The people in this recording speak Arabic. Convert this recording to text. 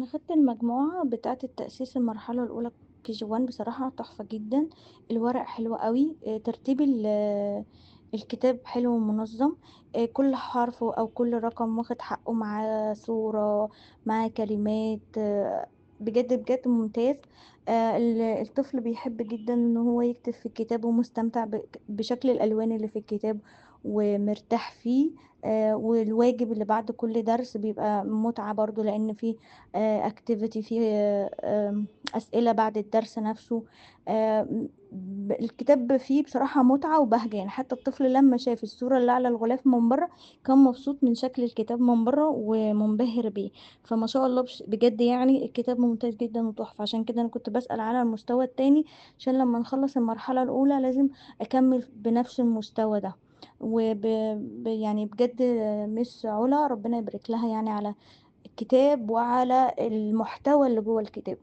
أنا خدت المجموعة بتاعة التأسيس المرحلة الأولى KG1 بصراحة تحفة جدًا، الورق حلو أوي، ترتيب الكتاب حلو ومنظم، كل حرف أو كل رقم واخد حقه، معاه صورة، معاه كلمات، بجد، بجد ممتاز. الطفل بيحب جدًا إن هو يكتب في الكتاب ومستمتع بشكل الألوان اللي في الكتاب ومرتاح فيه. والواجب اللي بعد كل درس بيبقى متعة برضه، لإن في activity، في أسئلة بعد الدرس نفسه. الكتاب فيه بصراحة متعة وبهجة، يعني حتى الطفل لمّا شاف الصورة اللي على الغلاف من برّه، كان مبسوط من شكل الكتاب من برّه ومنبهر بيه. فما شاء الله بجد يعني الكتاب ممتاز جدًا وتحفة، عشان كده أنا كنت باسأل على المستوى التاني، عشان لمّا نخلّص المرحلة الأولى لازم أكمّل بنفس المستوى ده. وب يعني بجد مِس علا ربنا يبارك لها يعني على الكتاب وعلى المحتوى اللي جوّه الكتاب.